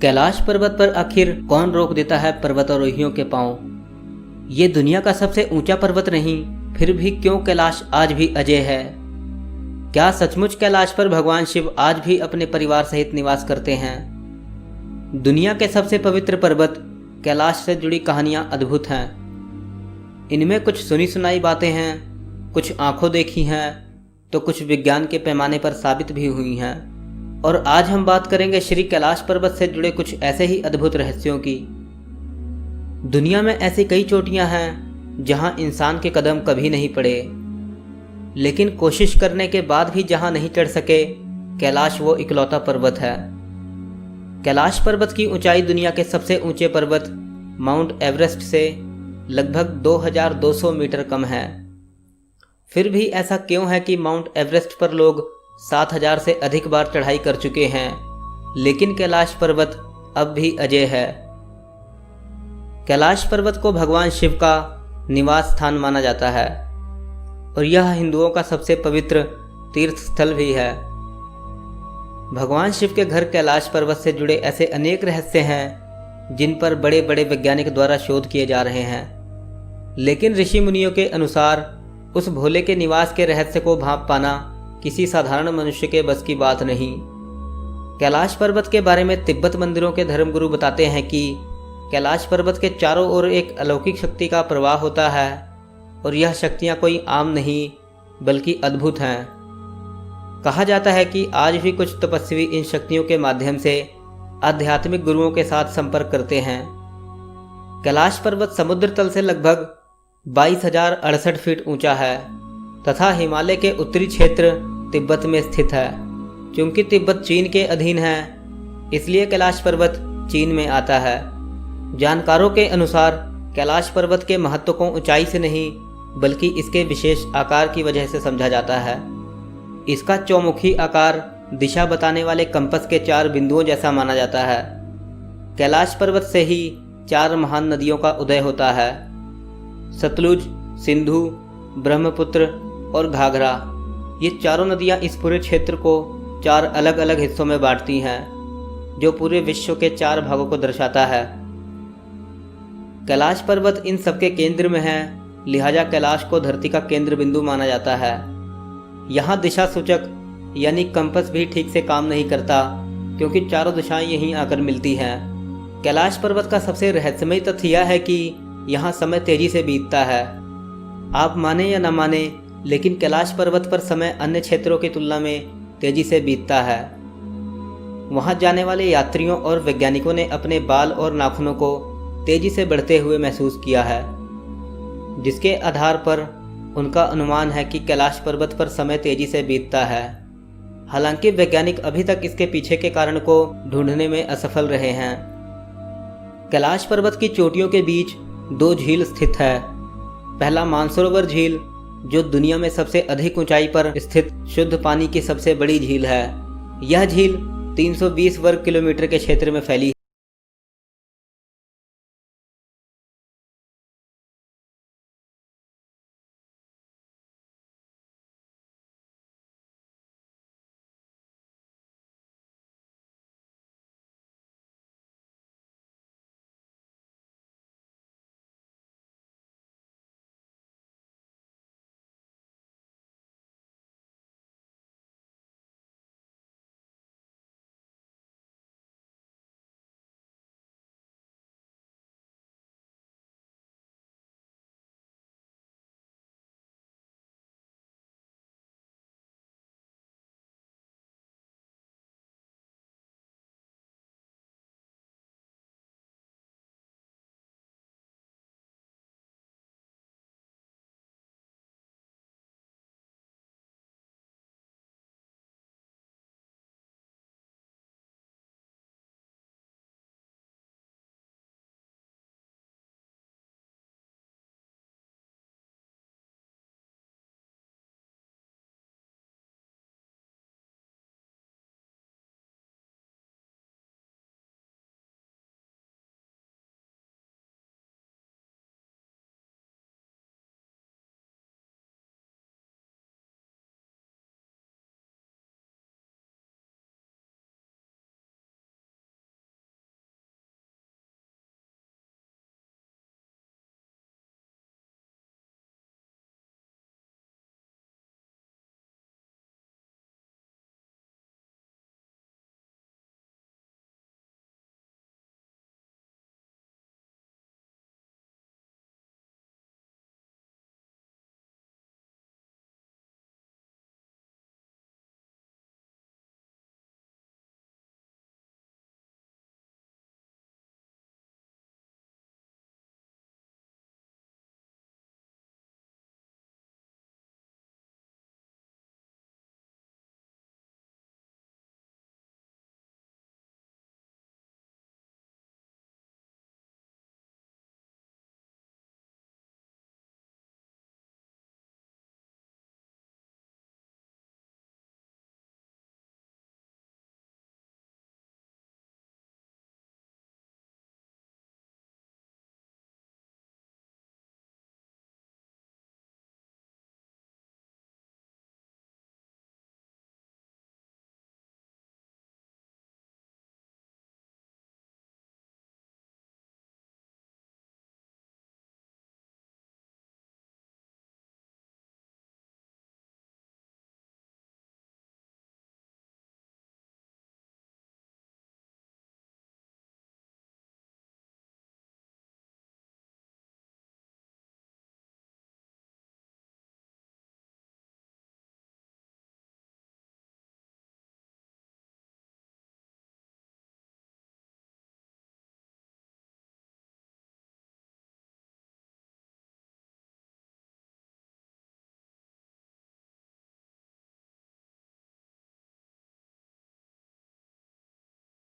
कैलाश पर्वत पर आखिर कौन रोक देता है पर्वतारोहियों के पांव। ये दुनिया का सबसे ऊंचा पर्वत नहीं, फिर भी क्यों कैलाश आज भी अजय है। क्या सचमुच कैलाश पर भगवान शिव आज भी अपने परिवार सहित निवास करते हैं। दुनिया के सबसे पवित्र पर्वत कैलाश से जुड़ी कहानियां अद्भुत हैं। इनमें कुछ सुनी सुनाई बातें हैं, कुछ आंखों देखी हैं, तो कुछ विज्ञान के पैमाने पर साबित भी हुई हैं। और आज हम बात करेंगे श्री कैलाश पर्वत से जुड़े कुछ ऐसे ही अद्भुत रहस्यों की। दुनिया में ऐसी कई चोटियां हैं जहां इंसान के कदम कभी नहीं पड़े, लेकिन कोशिश करने के बाद भी जहां नहीं चढ़ सके, कैलाश वो इकलौता पर्वत है। कैलाश पर्वत की ऊंचाई दुनिया के सबसे ऊंचे पर्वत माउंट एवरेस्ट से लगभग 2200 मीटर कम है। फिर भी ऐसा क्यों है कि माउंट एवरेस्ट पर लोग 7000 से अधिक बार चढ़ाई कर चुके हैं, लेकिन कैलाश पर्वत अब भी अजय है। कैलाश पर्वत को भगवान शिव का निवास स्थान माना जाता है और यह हिंदुओं का सबसे पवित्र तीर्थ स्थल भी है। भगवान शिव के घर कैलाश पर्वत से जुड़े ऐसे अनेक रहस्य हैं जिन पर बड़े बड़े वैज्ञानिक द्वारा शोध किए जा रहे हैं, लेकिन ऋषि मुनियों के अनुसार उस भोले के निवास के रहस्य को भांप पाना किसी साधारण मनुष्य के बस की बात नहीं। कैलाश पर्वत के बारे में तिब्बत मंदिरों के धर्मगुरु बताते हैं कि कैलाश पर्वत के चारों ओर एक अलौकिक शक्ति का प्रवाह होता है और यह शक्तियां कोई आम नहीं बल्कि अद्भुत हैं। कहा जाता है कि आज भी कुछ तपस्वी इन शक्तियों के माध्यम से आध्यात्मिक गुरुओं के साथ संपर्क करते हैं। कैलाश पर्वत समुद्र तल से लगभग 22,068 फीट ऊंचा है तथा हिमालय के उत्तरी क्षेत्र तिब्बत में स्थित है। क्योंकि तिब्बत चीन के अधीन है, इसलिए कैलाश पर्वत चीन में आता है। जानकारों के अनुसार कैलाश पर्वत के महत्व को ऊंचाई से नहीं बल्कि इसके विशेष आकार की वजह से समझा जाता है। इसका चौमुखी आकार दिशा बताने वाले कंपस के 4 बिंदुओं जैसा माना जाता है। कैलाश पर्वत से ही 4 महान नदियों का उदय होता है, सतलुज, सिंधु, ब्रह्मपुत्र और घाघरा। ये चारों नदियां इस पूरे क्षेत्र को 4 अलग अलग हिस्सों में बांटती हैं, जो पूरे विश्व के 4 भागों को दर्शाता है। कैलाश पर्वत इन सबके केंद्र में है, लिहाजा कैलाश को धरती का केंद्र बिंदु माना जाता है। यहाँ दिशा सूचक यानी कंपस भी ठीक से काम नहीं करता, क्योंकि चारों दिशाएं यहीं आकर मिलती हैं। कैलाश पर्वत का सबसे रहस्यमय तथ्य यह है कि यहाँ समय तेजी से बीतता है। आप माने या न माने, लेकिन कैलाश पर्वत पर समय अन्य क्षेत्रों की तुलना में तेजी से बीतता है। वहां जाने वाले यात्रियों और वैज्ञानिकों ने अपने बाल और नाखूनों को तेजी से बढ़ते हुए महसूस किया है, जिसके आधार पर उनका अनुमान है कि कैलाश पर्वत पर समय तेजी से बीतता है। हालांकि वैज्ञानिक अभी तक इसके पीछे के कारण को ढूंढने में असफल रहे हैं। कैलाश पर्वत की चोटियों के बीच 2 झील स्थित है। पहला मानसरोवर झील, जो दुनिया में सबसे अधिक ऊंचाई पर स्थित शुद्ध पानी की सबसे बड़ी झील है। यह झील 320 वर्ग किलोमीटर के क्षेत्र में फैली